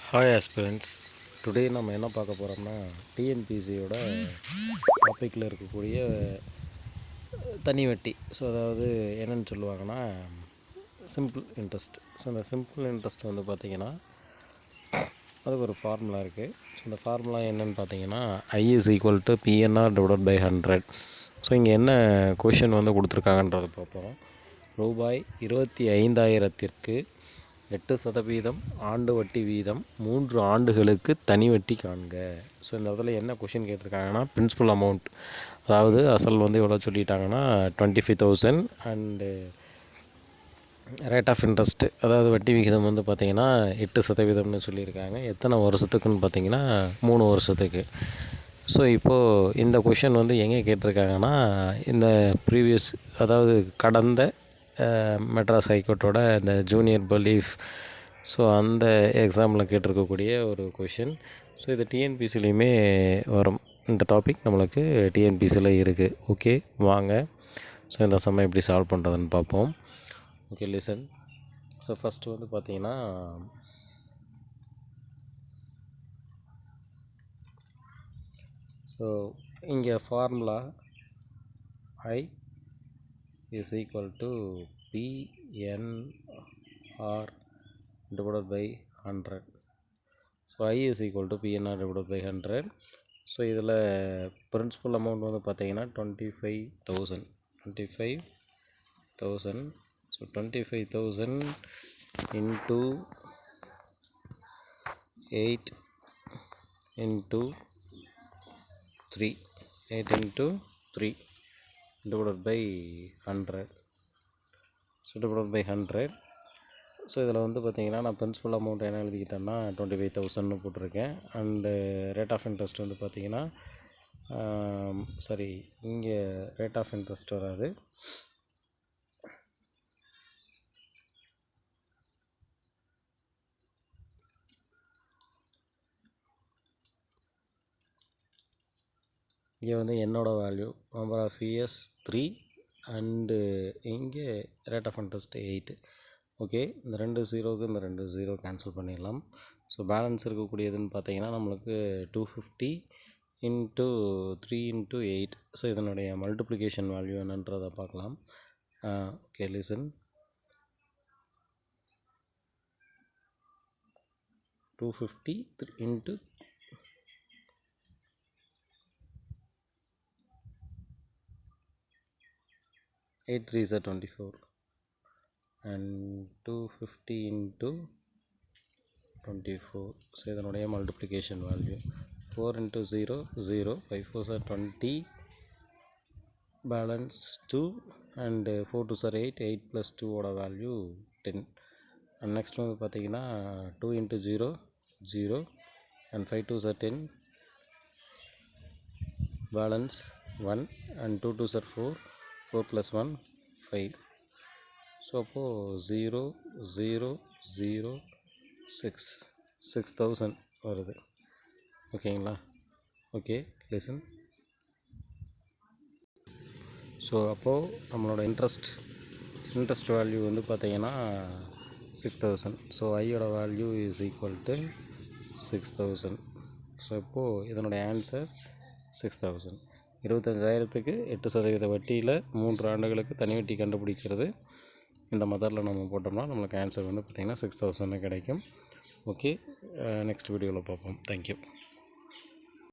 Hi aspirants, today நம்ம என்ன பார்க்க போகிறோம்னா டிஎன்பிசியோட டாப்பிக்கில் இருக்கக்கூடிய தனி வட்டி. ஸோ அதாவது என்னென்னு சொல்லுவாங்கன்னா சிம்பிள் இன்ட்ரெஸ்ட். ஸோ அந்த சிம்பிள் இன்ட்ரெஸ்ட் வந்து பார்த்திங்கன்னா அதுக்கு ஒரு ஃபார்முலா இருக்குது. ஸோ அந்த ஃபார்முலா என்னென்னு பார்த்தீங்கன்னா I=PNR/100. ஸோ இங்கே என்ன கொஷின் வந்து கொடுத்துருக்காங்கன்றதை பார்ப்போம். ரூபாய் 25,000க்கு 8% ஆண்டு வட்டி வீதம் 3 ஆண்டுகளுக்கு தனி வட்டி காண்க. ஸோ இந்த இடத்துல என்ன கொஷின் கேட்டிருக்காங்கன்னா பிரின்சிபல் அமௌண்ட், அதாவது அசல் வந்து எவ்வளோ சொல்லிட்டாங்கன்னா 25,000 அண்டு ரேட் ஆஃப் இன்ட்ரெஸ்ட்டு, அதாவது வட்டி விகிதம் வந்து பார்த்திங்கன்னா 8%ன்னு சொல்லியிருக்காங்க. எத்தனை வருஷத்துக்குன்னு பார்த்திங்கன்னா 3 வருஷத்துக்கு. ஸோ இப்போது இந்த கொஷின் வந்து எங்கே கேட்டிருக்காங்கன்னா இந்த ப்ரீவியஸ், அதாவது கடந்த மெட்ராஸ் ஹைகோர்ட்டோட இந்த ஜூனியர் பலீஃப், ஸோ அந்த எக்ஸாமில் கேட்டிருக்கக்கூடிய ஒரு கொஷின். ஸோ இது டிஎன்பிசிலையுமே வரும். இந்த டாபிக் நம்மளுக்கு டிஎன்பிசியில் இருக்குது. ஓகே, வாங்க ஸோ இந்த சம்மை எப்படி சால்வ் பண்ணுறதுன்னு பார்ப்போம். Okay, listen. ஸோ ஃபஸ்ட்டு வந்து பார்த்தீங்கன்னா ஸோ இங்கே formula I=PNR/100. So I=PNR/100. So இதில் பிரின்சிபல் அமௌண்ட் வந்து பார்த்தீங்கன்னா 25,000. So 25,000 into 8 into 3 divided by 100. So divided by 100. So இதில் வந்து பார்த்திங்கன்னா நான் பிரின்சிபல் அமௌண்ட் என்ன எழுதிக்கிட்டேன்னா 25,000ன்னு போட்டிருக்கேன். அண்டு ரேட் ஆஃப் இன்ட்ரெஸ்ட் வந்து பார்த்திங்கன்னா இங்கே ரேட் ஆஃப் இன்ட்ரெஸ்ட் வராது, இங்கே வந்து என்னோடய value number of years 3 and இங்கே ரேட் ஆஃப் இன்ட்ரெஸ்ட் 8. ஓகே, இந்த 2 0க்கு இந்த 2 0 கேன்சல் பண்ணிடலாம். ஸோ பேலன்ஸ் இருக்கக்கூடியதுன்னு பார்த்தீங்கன்னா நம்மளுக்கு 250 into 3 into 8. ஸோ இதனுடைய மல்டிப்ளிகேஷன் வேல்யூ என்னன்றதை பார்க்கலாம். Okay, listen. 250 into 8 3s are 24 and 250 into 24. So இதனுடைய multiplication value 4 into 0 0, 5 4s are 20, balance 2 and 4 2s are 8, 8 plus 2 ஓட வேல்யூ 10. அண்ட் நெக்ஸ்ட் வந்து பார்த்தீங்கன்னா 2 into 0 0 and 5 2s are 10, balance 1 and 2 2s are 4, 4 plus 1 5. So அப்போது 0 0 0 6 6,000 வருது. ஓகேங்களா? Okay, listen. So அப்போது நம்மளோட interest value வந்து பார்த்திங்கன்னா 6,000. ஸோ ஐயோட value is equal to 6,000. So இப்போது இதனுடைய ஆன்சர் 6,000. 25,000க்கு 8% வட்டியில் 3 ஆண்டுகளுக்கு தனி வட்டி கண்டுபிடிக்கிறது. இந்த மெத்தடில் நம்ம போட்டோம்னா நம்மளுக்கு ஆன்சர் வந்து பார்த்திங்கன்னா 6,000 கிடைக்கும். ஓகே, நெக்ஸ்ட் வீடியோவில் பார்ப்போம். தேங்க்யூ.